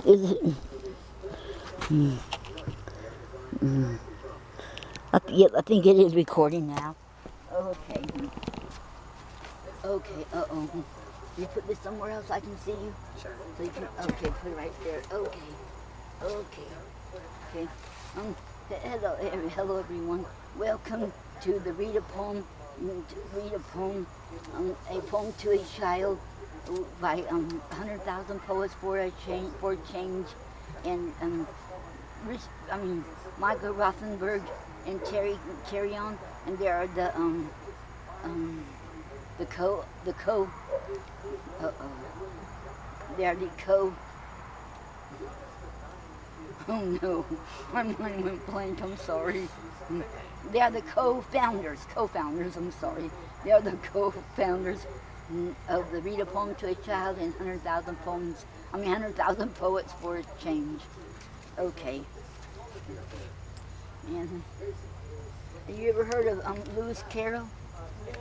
Is it? Mm, mm. Yep, I think it is recording now. Okay. Okay, uh-oh. You put this somewhere else I can see you? Sure. So you can, okay, put it right there. Okay. Okay. Okay. Hello everyone. Welcome to the read a poem, a poem to a child by 100,000 Poets for a Change, and Michael Rothenberg and Terry Carry On, and there are the co they are the co. Oh no, my mind went blank, I'm sorry. They are the co-founders, I'm sorry. They are the co-founders of the Read a Poem to a Child and 100,000 Poets for a Change. Okay. And have you ever heard of Lewis Carroll? No.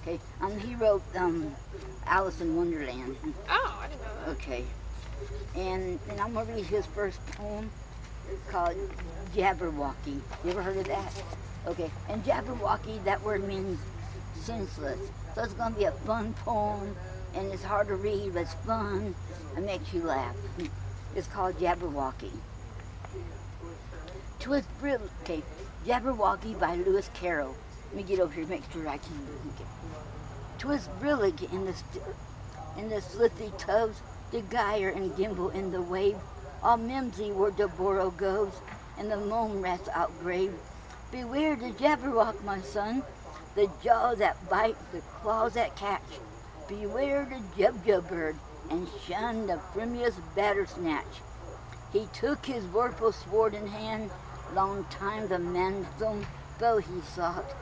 Okay, he wrote Alice in Wonderland. Oh, I didn't know that. Okay. And I'm going to read his first poem called Jabberwocky. You ever heard of that? Okay. And Jabberwocky, that word means senseless. So it's going to be a fun poem, and it's hard to read, but it's fun and makes you laugh. It's called Jabberwocky. Twist Brilliant. Okay. Jabberwocky by Lewis Carroll. Let me get over here, make sure I can. Okay. Twist brillig in the slithy toves, the gyre and gimble in the wave. All mimsy where the burrow goes, and the mome rats outgrave. Beware the jabberwock, my son, the jaws that bite, the claws that catch. Beware the jubjub bird, and shun the frimeous battersnatch. He took his vorpal sword in hand, long time the manzome foe he sought.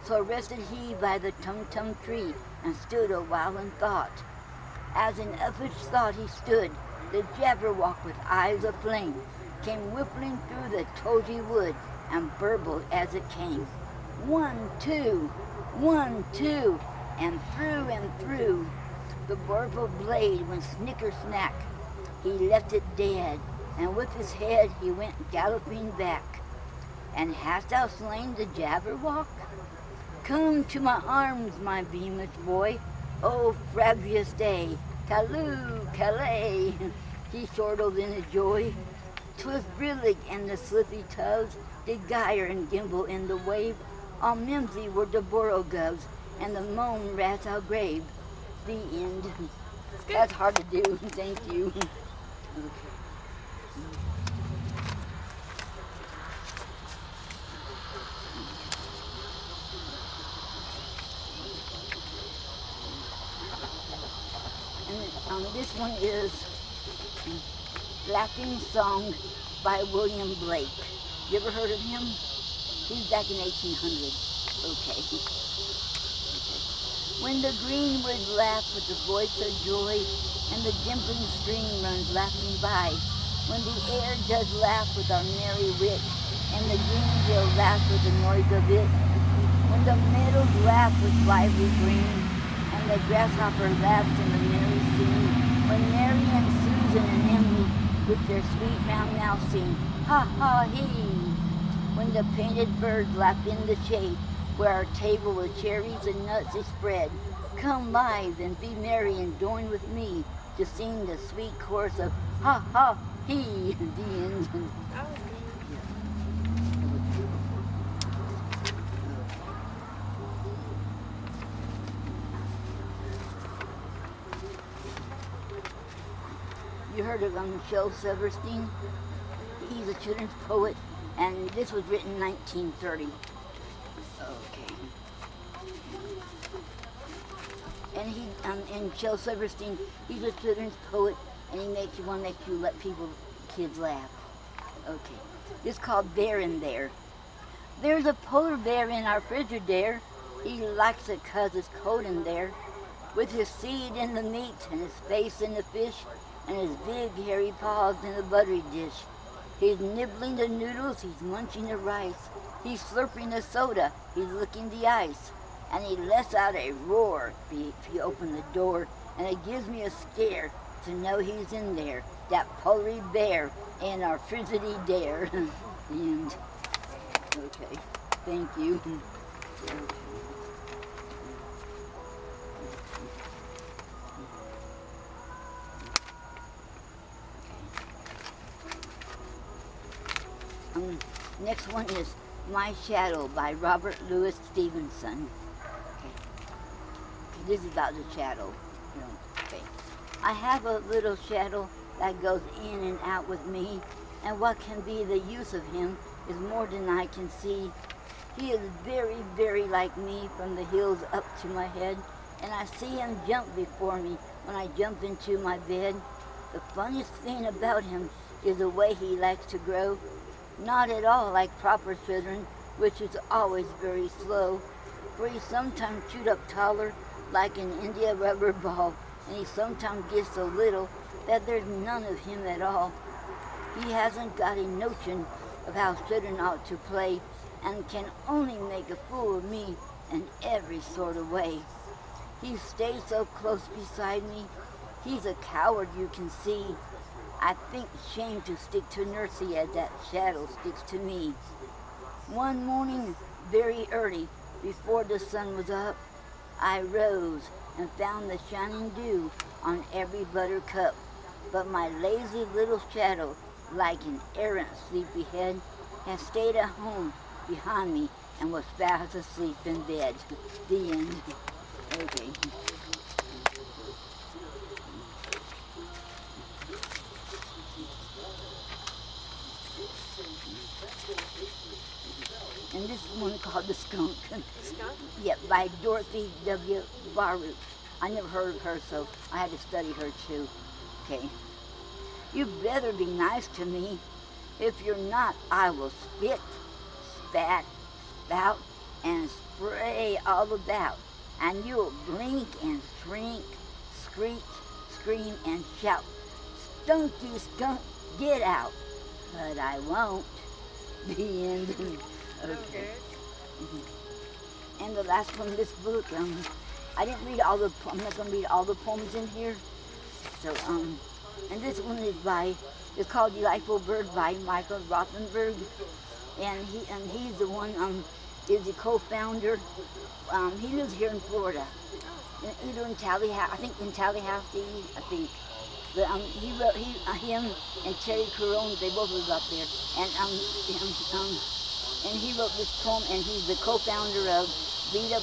So rested he by the tum-tum tree, and stood a while in thought. As in uppish thought he stood, the jabberwock with eyes aflame came whippling through the togy wood, and burbled as it came. 1, 2, 1, 2, and through the vorpal blade went snicker-snack. He left it dead, and with his head he went galloping back. And hast thou slain the jabberwock? Come to my arms, my beamish boy, oh frabjous day, Callooh, Calais, he chortled in a joy. 'Twas brillig and the slithy tugs did gyre and gimble in the wave. All mimsy were the burrow gubs, and the mome rats outgrave. The end. That's hard to do, thank you. Okay. And this one is Laughing Song by William Blake. You ever heard of him? He's back in 1800. Okay. When the greenwood laugh with a voice of joy, and the dimpling stream runs laughing by, when the air does laugh with our merry wit, and the green hill laughs with the noise of it, when the meadows laugh with lively green, and the grasshopper laughs in the merry scene, when Mary and Susan and Emily with their sweet round mouth sing, ha ha hee, when the painted birds laugh in the shade, where our table with cherries and nuts is spread, come live and be merry and join with me to sing the sweet chorus of ha ha hee, the end. That was good. You heard of Shel Silverstein? He's a children's poet, and this was written in 1930. Okay. And Shel Silverstein, he's a children's poet, and he makes you want to let kids laugh. Okay. This is called Bear in There. There's a polar bear in our Frigidaire. He likes it 'cause it's cold in there. With his seed in the meat and his face in the fish, and his big hairy paws in the buttery dish. He's nibbling the noodles, he's munching the rice, he's slurping the soda, he's licking the ice, and he lets out a roar if you open the door, and it gives me a scare. to know he's in there, that polar bear in our frizzity dare. The end. Okay, thank you. Next one is My Shadow by Robert Louis Stevenson. Okay. This is about the shadow. Okay. I have a little shadow that goes in and out with me, and what can be the use of him is more than I can see. He is very, very like me from the heels up to my head, and I see him jump before me when I jump into my bed. The funniest thing about him is the way he likes to grow. Not at all like proper children, which is always very slow, for he sometimes shoot up taller like an India rubber ball, and he sometimes gets so little that there's none of him at all. He hasn't got a notion of how children ought to play, and can only make a fool of me in every sort of way. He stays so close beside me, he's a coward you can see. I think shame to stick to nursie as that shadow sticks to me. One morning, very early, before the sun was up, I rose and found the shining dew on every buttercup. But my lazy little shadow, like an errant sleepyhead, has stayed at home behind me and was fast asleep in bed. The end. Okay. And this one called The Skunk. Skunk? Yeah, by Dorothy W. Baruch. I never heard of her, so I had to study her too. Okay. You better be nice to me. If you're not, I will spit, spat, spout, and spray all about. And you'll blink and shrink, screech, scream, and shout, "Stunky skunk, get out!" But I won't. The end. Okay. And the last one in this book, I didn't read all the, I'm not going to read all the poems in here. So, and this one is it's called Delightful Bird by Michael Rothenberg. And he's the one, is the co-founder. He lives here in Florida. Either in Tallahassee, I think in Tallahassee, I think. But him and Terry Carone, they both live up there. And he wrote this poem, and he's the co-founder of Read a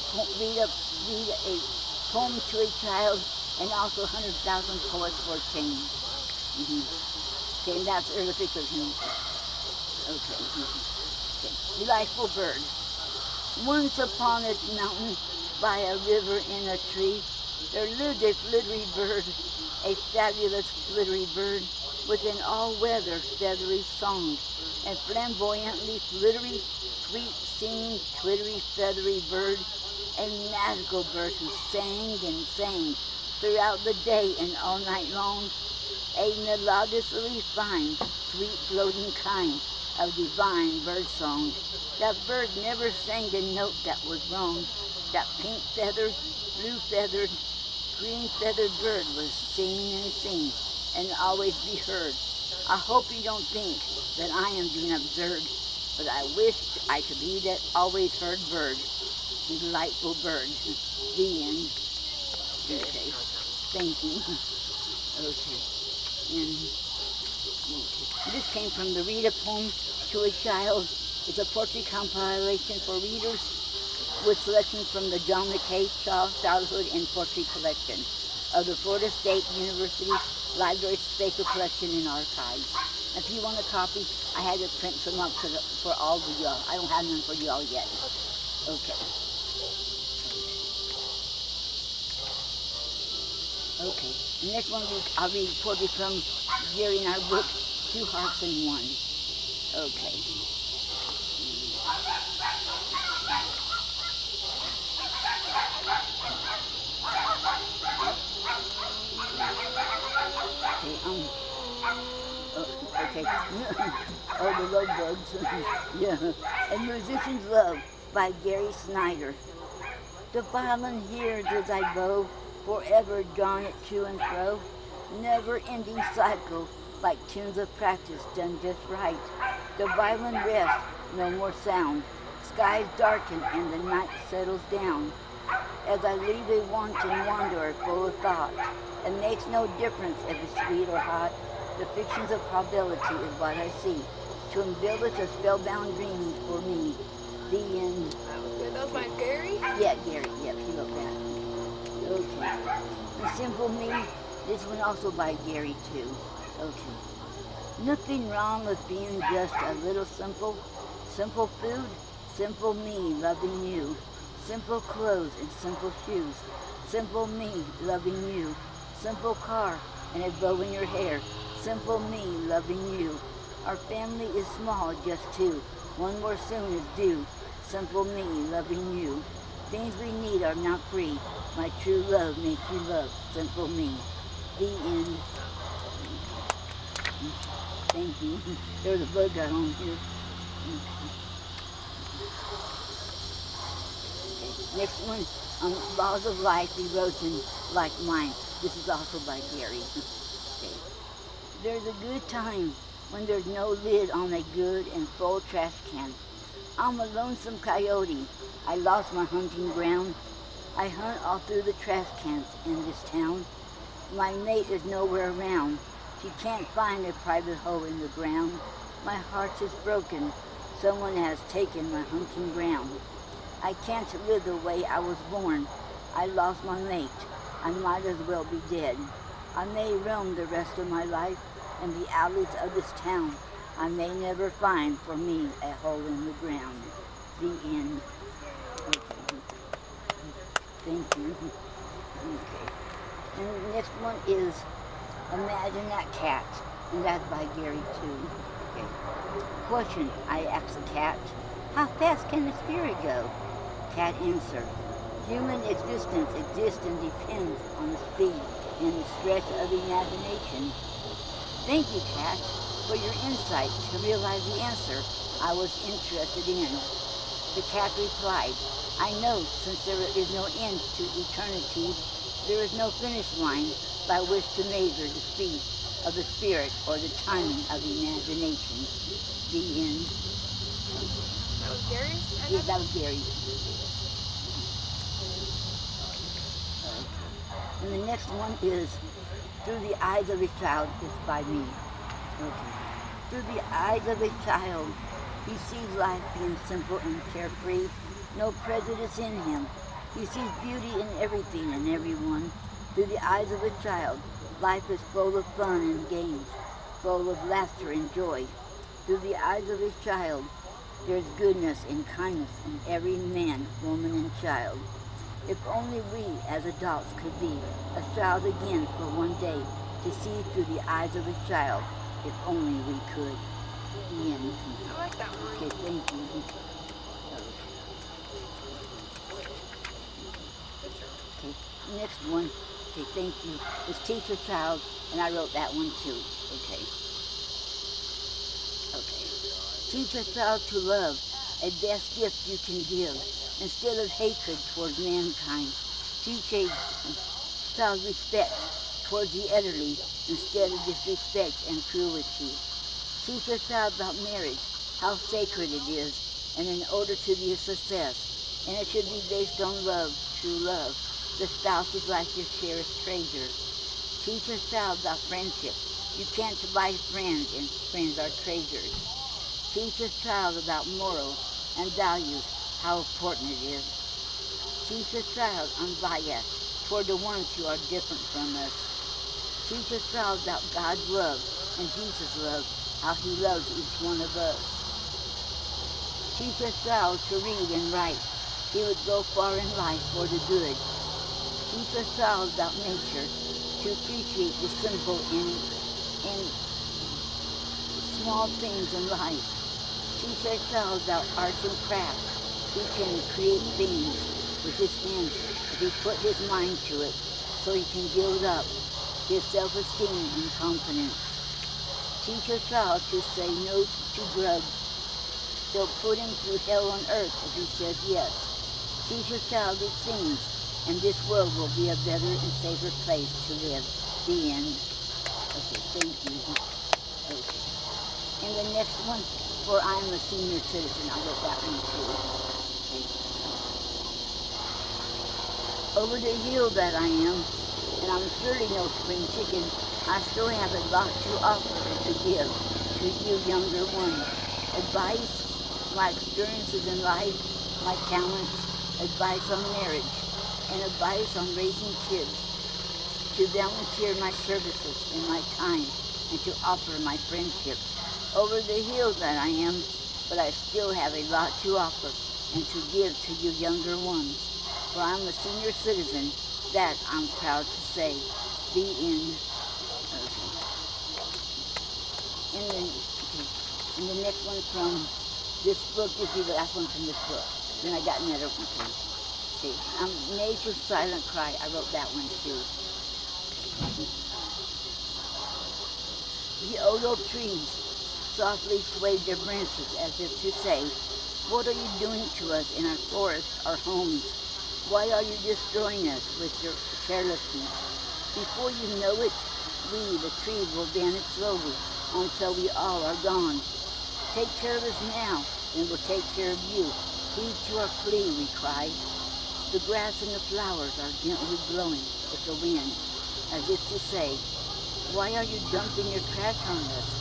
Poem to a Child, and also 100,000 Poets for Change. Okay, and that's a picture of him. Okay. Okay. Delightful Bird. Once upon a mountain, by a river in a tree, there lived a flittery bird, a fabulous flittery bird, with an all-weather feathery song, and flamboyantly flittery, sweet singing, twittery, feathery bird, a magical bird who sang and sang throughout the day and all night long, a melodiously fine, sweet floating kind of divine bird song. That bird never sang a note that was wrong. That pink-feathered, blue-feathered, green-feathered bird was sing and sing and always be heard. I hope you don't think that I am being absurd, but I wish I could be that always heard bird. Delightful bird. The end. Okay. Thank you. Okay. And this came from the Read a Poem to a Child. It's a poetry compilation for readers with selections from the John McKay Childhood and Poetry Collection of the Florida State University Library Spatial Collection and Archives. If you want a copy, I had to print some up for all of y'all. I don't have none for y'all yet. Okay. Okay. The next one I'll read poetry from Jerry in our book, Two Hearts in One. Okay. Okay. Oh, the love bugs. Yeah. And Musician's Love by Gary Snyder. The violin hears as I bow, forever drawn it to and fro. never-ending cycle, like tunes of practice done just right. The violin rests, no more sound. Skies darken and the night settles down. As I leave a wanton wanderer full of thought, it makes no difference if it's sweet or hot. The fictions of probability is what I see, to embellish a spellbound dream for me. The end. That was good. That was by Gary? Yeah, Gary. Yep, he wrote that. Okay. The Simple Me. This one also by Gary too. Okay. Nothing wrong with being just a little simple. Simple food, simple me loving you. Simple clothes and simple shoes. Simple me loving you. Simple car and a bow in your hair. Simple me loving you. Our family is small, just two. One more soon is due. Simple me loving you. Things we need are not free. My true love makes you love. Simple me. The end. Thank you. There's a bug out on here. Okay. Next one, Laws of Life, Erosion, Like Mine. This is also by Gary. Okay. There's a good time when there's no lid on a good and full trash can. I'm a lonesome coyote. I lost my hunting ground. I hunt all through the trash cans in this town. My mate is nowhere around. She can't find a private hole in the ground. My heart is broken. Someone has taken my hunting ground. I can't live the way I was born. I lost my mate. I might as well be dead. I may roam the rest of my life in the alleys of this town. I may never find for me a hole in the ground. The end. Okay. Thank you. Okay. And the next one is Imagine That Cat, and that's by Gary too. Okay. Question, I asked the cat, how fast can the spirit go? Cat answer, human existence exists and depends on the speed and the stretch of the imagination. Thank you, cat, for your insight to realize the answer I was interested in. The cat replied, I know since there is no end to eternity, there is no finish line by which to measure the speed of the spirit or the timing of the imagination. The end. That was Gary's? Yeah, that was Gary's. Okay. And the next one is Through the Eyes of a Child. It's by me. Okay. Through the eyes of a child, he sees life being simple and carefree, no prejudice in him. He sees beauty in everything and everyone. Through the eyes of a child, life is full of fun and games, full of laughter and joy. Through the eyes of a child, there's goodness and kindness in every man, woman, and child. If only we, as adults, could be a child again for one day, to see through the eyes of a child, if only we could. The end. I like that one. Okay, thank you. Okay, next one. Okay, thank you. It's Teacher Child, and I wrote that one too. Okay. Okay. Teach a child to love, a best gift you can give, instead of hatred towards mankind. Teach a child respect towards the elderly, instead of disrespect and cruelty. Teach a child about marriage, how sacred it is, and in order to be a success. And it should be based on love, true love. The spouse is like your cherished treasure. Teach a child about friendship. You can't buy friends, and friends are treasures. Teach a child about morals and values, how important it is. Teach a child unbiased toward the ones who are different from us. Teach a child about God's love and Jesus' love, how he loves each one of us. Teach a child to read and write. He would go far in life for the good. Teach a child about nature, to appreciate the simple and small things in life. Teach a child about arts and crafts. He can create things with his hands if he put his mind to it, so he can build up his self-esteem and confidence. Teach a child to say no to drugs. They'll put him through hell on earth if he says yes. Teach a child these things, and this world will be a better and safer place to live. The end. next one, for I am a senior citizen. I wrote that one too. Okay. Over the hill that I am, and I'm surely no spring chicken, I still have a lot to offer and to give to you younger ones. Advice, my experiences in life, my talents, advice on marriage, and advice on raising kids, to volunteer my services and my time, and to offer my friendship. Over the hill that I am, but I still have a lot to offer and to give to you younger ones. For I'm a senior citizen, that I'm proud to say. The end. Okay. And the next one from this book will be the last one from this book. Then I got another one too. Okay. Nature's Silent Cry. I wrote that one too. The old oak trees softly swayed their branches as if to say, what are you doing to us in our forests, our homes? Why are you destroying us with your carelessness? Before you know it, we, the trees, will vanish slowly until we all are gone. Take care of us now, and we'll take care of you. Heed to our plea, we cry. The grass and the flowers are gently blowing with the wind, as if to say, why are you dumping your trash on us?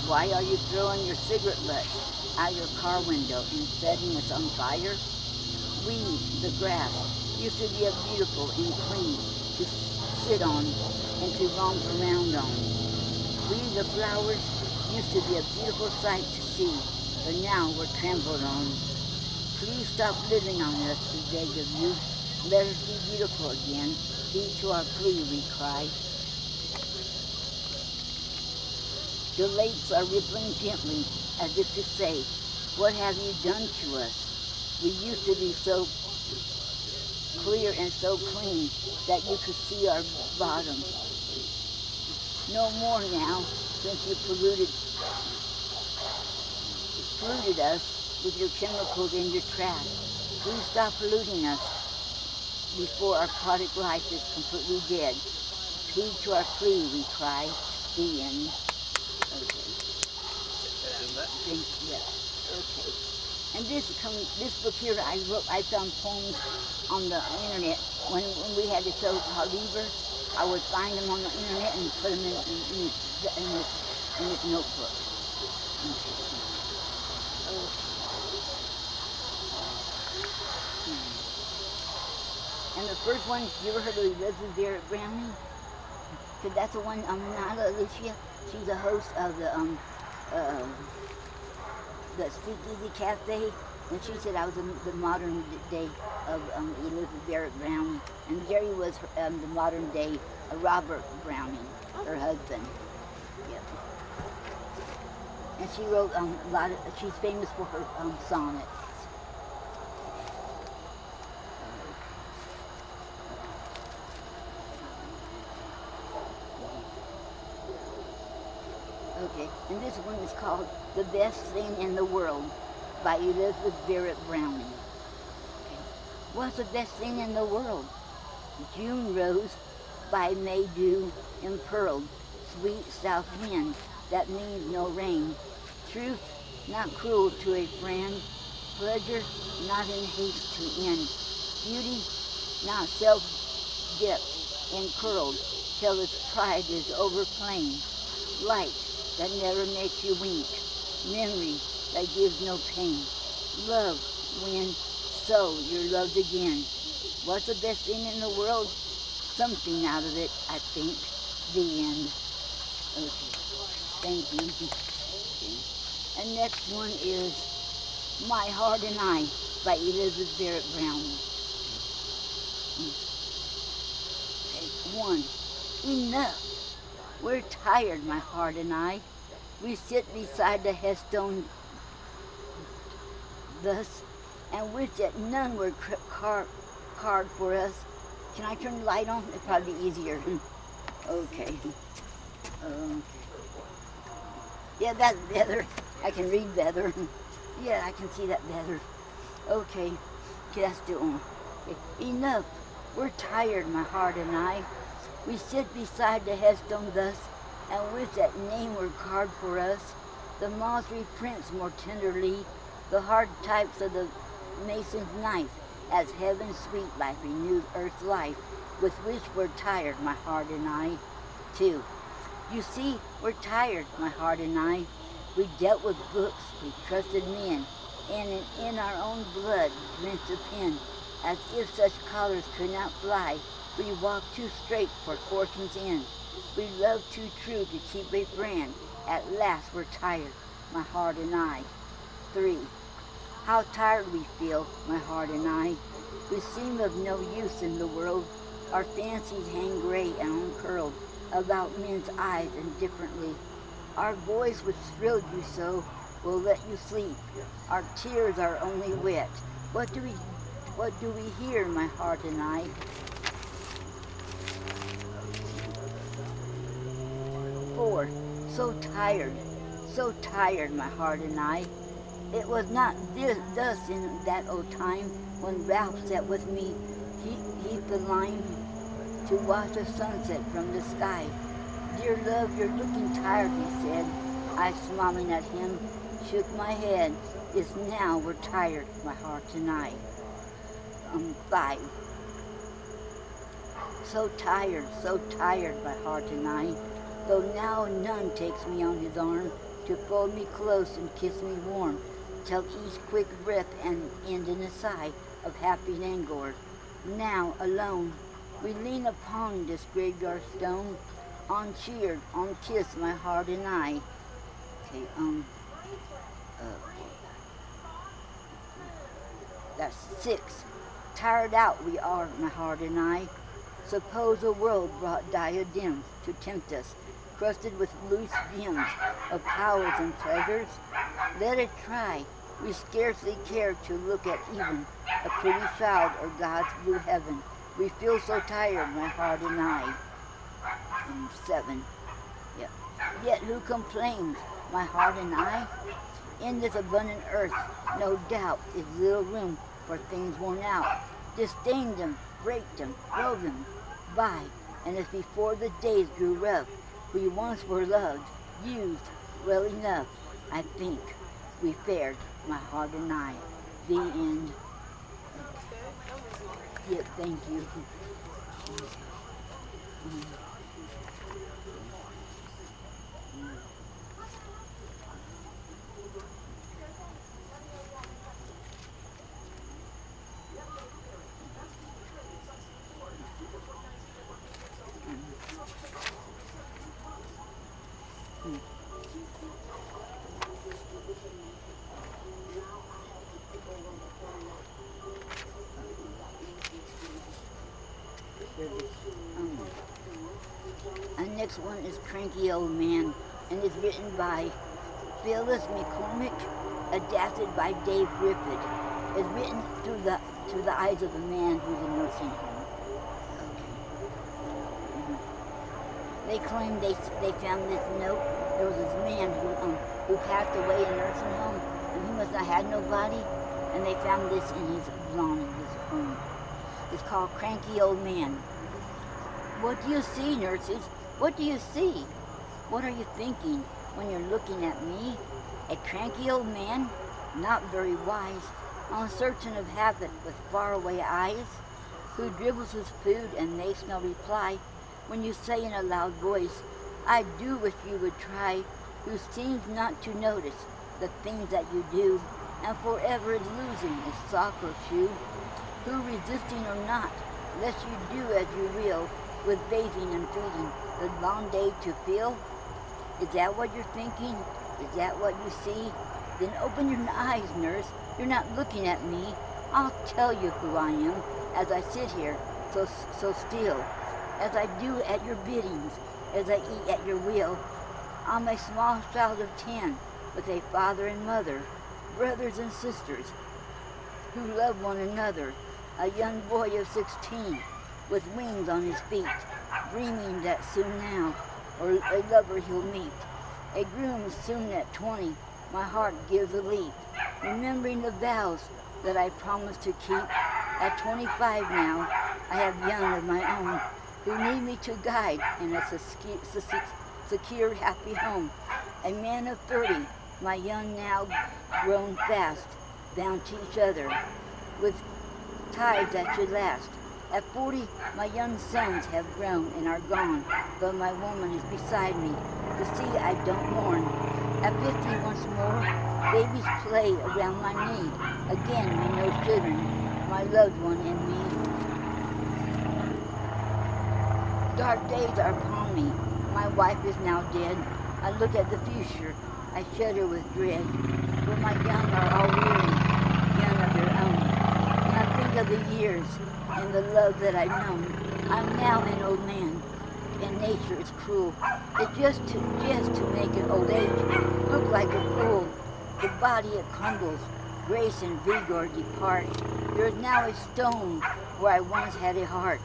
Why are you throwing your cigarette butts out your car window and setting us on fire? We, the grass, used to be a beautiful and clean to sit on and to romp around on. We, the flowers, used to be a beautiful sight to see, but now we're trampled on. Please stop living on us, we beg of you. Let us be beautiful again. Heed to our plea, we cry. The lakes are rippling gently, as if to say, what have you done to us? We used to be so clear and so clean that you could see our bottom. No more now, since you polluted us with your chemicals and your trash. Please stop polluting us before our aquatic life is completely dead. Heed to our plea, we cry. The end. Okay. Okay. And this book here, I found poems on the internet. When we had the so-called lever, I would find them on the internet and put them in this notebook. And the first one, you ever heard of Elizabeth Barrett Browning? Because that's the one, Nala Alicia, she's a host of the Speakeasy Cafe, and she said I was the modern day of Elizabeth Barrett Browning, and Jerry was the modern day Robert Browning, her husband. Yep. And she wrote a lot of, she's famous for her sonnets. Okay, and this one is called The Best Thing in the World by Elizabeth Barrett Browning. Okay. What's the best thing in the world? June rose by May dew impearled, sweet south wind that means no rain. Truth not cruel to a friend, pleasure not in haste to end. Beauty not self-dipped and curled till its pride is overplain. Light that never makes you wink, memory that gives no pain. Love when so you're loved again. What's the best thing in the world? Something out of it, I think. The end. Okay. Thank you. Okay. And next one is My Heart and I by Elizabeth Barrett Browning. Okay. 1. Enough. We're tired, my heart and I. We sit beside the headstone thus, and wish that none were carved for us. Can I turn the light on? It'd probably be easier. Okay. Yeah, that's better. I can read better. Yeah, I can see that better. Okay. Okay, that's still on. Okay. Enough. We're tired, my heart and I. We sit beside the headstone thus, and wish that name were carved for us. The moths reprints more tenderly the hard types of the mason's knife, as heaven's sweet life renewed earth's life, with which we're tired, my heart and I, too. You see, we're tired, my heart and I. We dealt with books, we trusted men, and in our own blood drenched the pen, as if such collars could not fly. We walked too straight for fortune's end. We loved too true to keep a brand. At last we're tired, my heart and I. 3. How tired we feel, my heart and I. We seem of no use in the world. Our fancies hang gray and uncurled about men's eyes indifferently. Our voice which thrilled you so will let you sleep. Our tears are only wet. What do we hear, my heart and I? 4. So tired, my heart and I. It was not thus in that old time when Ralph sat with me, heaped the lime to watch the sunset from the sky. Dear love, you're looking tired, he said. I, smiling at him, shook my head. It's now we're tired, my heart and I. 5. So tired, my heart and I. Though now none takes me on his arm to fold me close and kiss me warm, till each quick breath and end in a sigh of happy languor. Now, alone, we lean upon this graveyard stone, uncheered, unkissed, my heart and I. Okay, that's 6. Tired out we are, my heart and I. Suppose the world brought diadems to tempt us, crusted with loose gems of powers and pleasures. Let it try. We scarcely care to look at even a pretty shroud or God's blue heaven. We feel so tired, my heart and I. 7. Yep. Yet who complains, my heart and I? In this abundant earth, no doubt, is little room for things worn out. Disdain them, break them, throw them by, and as before the days grew rough, we once were loved, used well enough, I think we fared, my heart and I. The end. Yep, thank you. And next one is Cranky Old Man, and it's written by Phyllis McCormick, adapted by Dave Griffith. It's written through the eyes of a man who's in a nursing home. Okay. They claim they found this note. There was this man who passed away in a nursing home, and he must not have nobody, and they found this in his lawn in his home. It's called Cranky Old Man. What do you see, nurses? What do you see? What are you thinking when you're looking at me? A cranky old man, not very wise, uncertain of habit with faraway eyes, who dribbles his food and makes no reply when you say in a loud voice, I do wish you would try, who seems not to notice the things that you do, and forever is losing his sock or shoe, who resisting or not, lest you do as you will, with bathing and feeding, the long day to fill? Is that what you're thinking? Is that what you see? Then open your eyes, nurse. You're not looking at me. I'll tell you who I am as I sit here so still, as I do at your biddings, as I eat at your will. I'm a small child of 10 with a father and mother, brothers and sisters who love one another, a young boy of 16 with wings on his feet, dreaming that soon now, or a lover he'll meet. A groom soon at 20, my heart gives a leap, remembering the vows that I promised to keep. At 25 now, I have young of my own, who need me to guide in a secure, happy home. A man of 30, my young now grown fast, bound to each other, with ties that should last. At 40, my young sons have grown and are gone, but my woman is beside me. To see I don't mourn. At 50 once more, babies play around my knee. Again, we know children, my loved one and me. Dark days are upon me. My wife is now dead. I look at the future. I shudder with dread. For my young are all weary, young of their own. When I think of the years and the love that I've known, I'm now an old man, and nature is cruel. It's just to make an old age look like a fool. The body it crumbles, grace and vigor depart. There is now a stone where I once had a heart,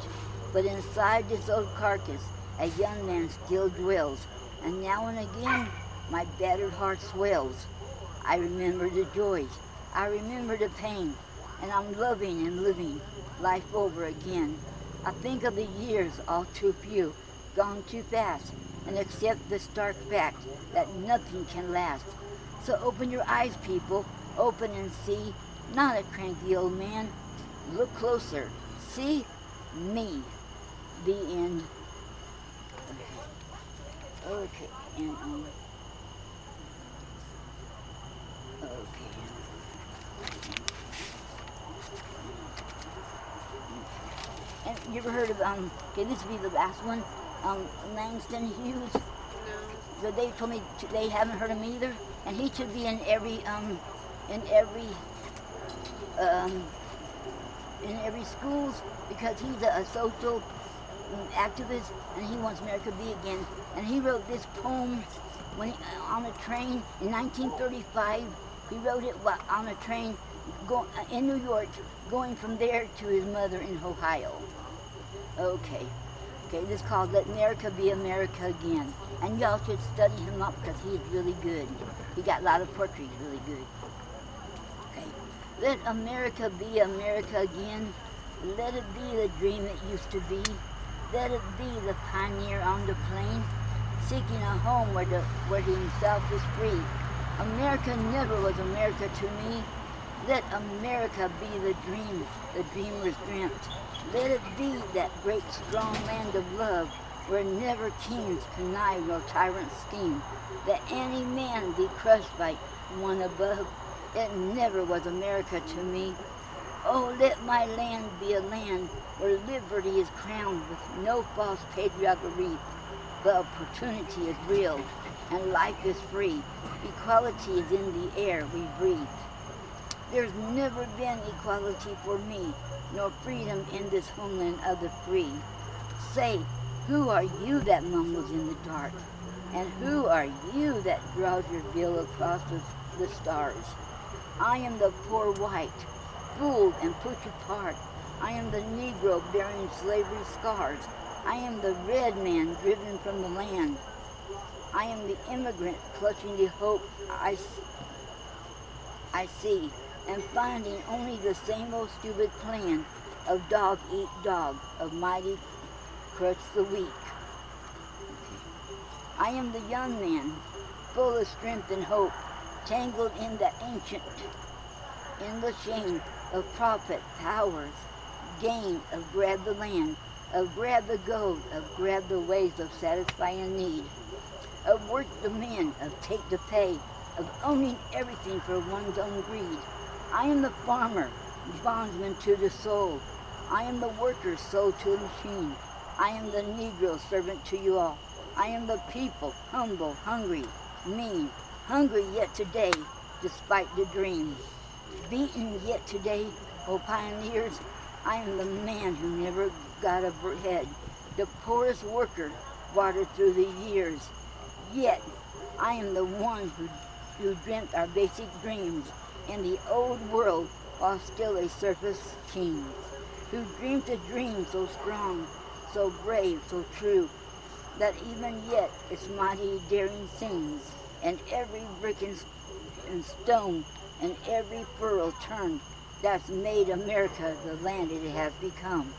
but inside this old carcass a young man still dwells, and now and again my battered heart swells. I remember the joys, I remember the pain, and I'm loving and living life over again. I think of the years, all too few, gone too fast, and accept the stark fact that nothing can last. So open your eyes, people, open and see, not a cranky old man. Look closer, see me. The end. Okay, and okay. And you ever heard of okay, this will be the last one, Langston Hughes? No. So they told me they haven't heard him either, and he should be in every schools, because he's a social activist, and he wants America to be again. And he wrote this poem when on a train in 1935. He wrote it on a train in New York, going from there to his mother in Ohio. Okay, this is called Let America Be America Again. And y'all should study him up because he's really good. He got a lot of poetry, really good. Okay, let America be America again. Let it be the dream it used to be. Let it be the pioneer on the plain, seeking a home where he himself is free. America never was America to me. Let America be the dream the dreamers dreamt. Let it be that great strong land of love, where never kings connive nor tyrants scheme, that any man be crushed by one above. It never was America to me. Oh, let my land be a land where liberty is crowned with no false patriotic wreath, but opportunity is real and life is free. Equality is in the air we breathe. There's never been equality for me, nor freedom in this homeland of the free. Say, who are you that mumbles in the dark? And who are you that draws your veil across the stars? I am the poor white, fooled and pushed apart. I am the Negro bearing slavery scars. I am the red man driven from the land. I am the immigrant clutching the hope I see, and finding only the same old stupid plan of dog eat dog, of mighty crush the weak. I am the young man, full of strength and hope, tangled in the ancient, in the shame of profit, powers, gain, of grab the land, of grab the gold, of grab the ways of satisfying need, of work the men, of take the pay, of owning everything for one's own greed. I am the farmer, bondsman to the soul. I am the worker, sold to the machine. I am the Negro, servant to you all. I am the people, humble, hungry, mean, hungry yet today, despite the dream. Beaten yet today, O pioneers, I am the man who never got ahead, the poorest worker, watered through the years. Yet, I am the one who dreamt our basic dreams in the old world while still a surface king, who dreamed a dream so strong, so brave, so true, that even yet its mighty daring sings, and every brick and stone and every furrow turned, that's made America the land it has become.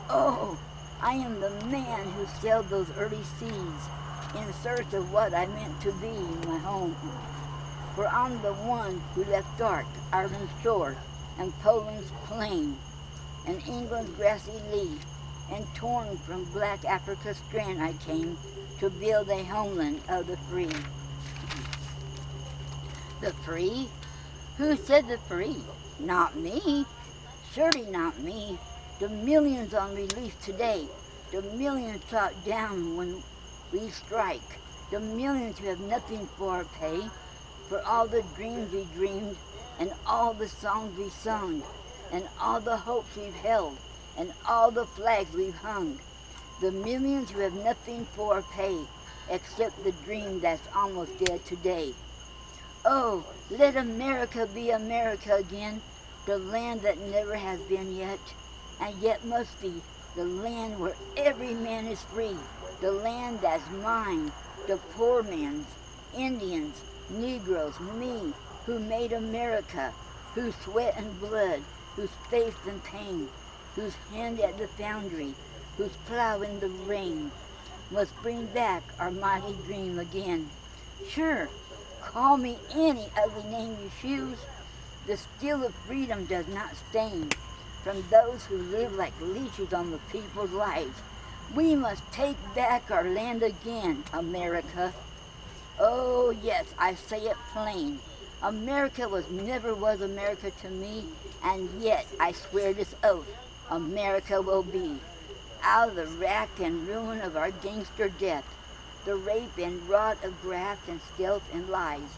Oh, I am the man who sailed those early seas in search of what I meant to be my home. For I'm the one who left dark Ireland's shore, and Poland's plain, and England's grassy lea, and torn from black Africa's strand I came to build a homeland of the free. The free? Who said the free? Not me. Surely not me. The millions on release today, the millions shot down when we strike, the millions who have nothing for our pay, for all the dreams we dreamed, and all the songs we sung, and all the hopes we've held, and all the flags we've hung, the millions who have nothing for our pay, except the dream that's almost dead today. Oh, let America be America again, the land that never has been yet, and yet must be, the land where every man is free, the land that's mine, the poor man's, Indians, Negroes, me, who made America, whose sweat and blood, whose faith and pain, whose hand at the foundry, whose plow in the rain, must bring back our mighty dream again. Sure, call me any ugly name you choose, the steel of freedom does not stain from those who live like leeches on the people's lives. We must take back our land again, America. Oh yes, I say it plain. America never was America to me, and yet I swear this oath, America will be. Out of the rack and ruin of our gangster death, the rape and rot of graft and stealth and lies,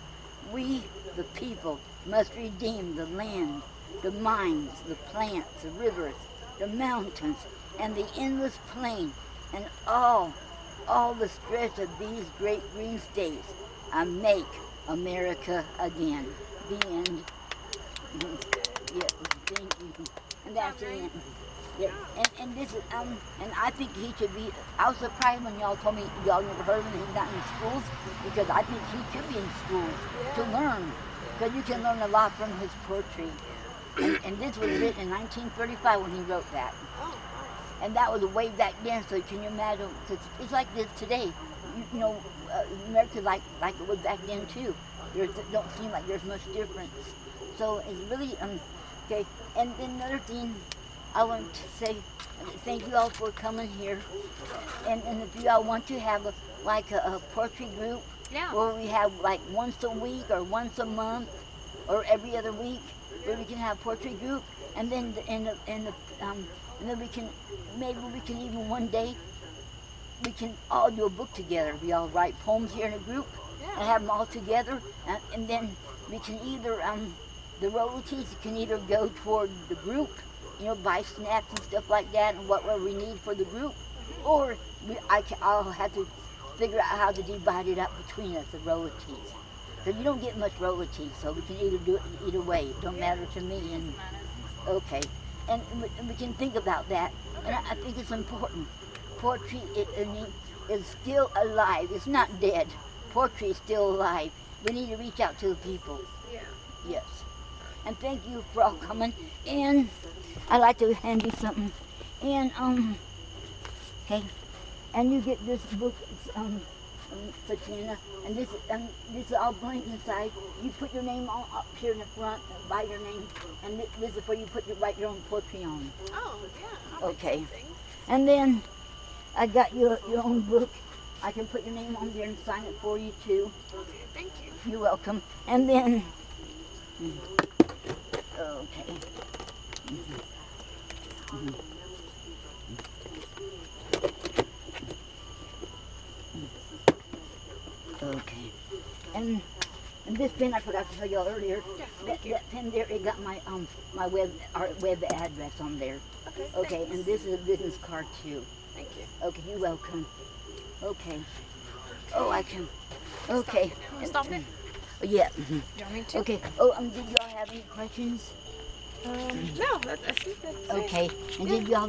we, the people, must redeem the land, the mines, the plants, the rivers, the mountains, and the endless plain, and all the stretch of these great green states, and make America again. The end. Yeah, thank you. And that's the end. Yeah, and this is and I think he should be. I was surprised when y'all told me y'all never heard of him. He's not in schools, because I think he should be in schools to learn, because you can learn a lot from his poetry. And this was written in 1935 when he wrote that. And that was way back then, so can you imagine? Cause it's like this today. You know, America's like it was back then too. There don't seem like there's much difference. So it's really okay. And then another thing I want to say, thank you all for coming here. And if you all want to have a poetry group, where we have like once a week or once a month or every other week, where we can have poetry group, and then and then we can even one day we can all do a book together. We all write poems here in a group and have them all together, and then we can either the royalties can either go toward the group, you know, buy snacks and stuff like that, and whatever we need for the group, or I'll have to figure out how to divide it up between us, the royalties. Because you don't get much royalties, so we can either do it either way. It don't matter to me. And okay, and we can think about that. And I think it's important. Poetry is still alive. It's not dead. Poetry is still alive. We need to reach out to the people. Yeah. Yes. And thank you for all coming. And I'd like to hand you something. And okay. And you get this book. Santana, and this is all blank inside. You put your name on up here in the front, by your name, and this is where you write your own poetry on. Oh, yeah. Okay. And then I got your own book. I can put your name on there and sign it for you too. Okay, thank you. You're welcome. And then, okay. Okay, and this pen I forgot to tell y'all earlier. Yeah, that pen there, it got my my web address on there. Okay. And this is a business card too. Thank you. Okay, you're welcome. Okay. Oh, I can. Okay. Stop it. Yeah. Do you want me to? Okay. Oh, did y'all have any questions? No, I think that's it. Okay. And did y'all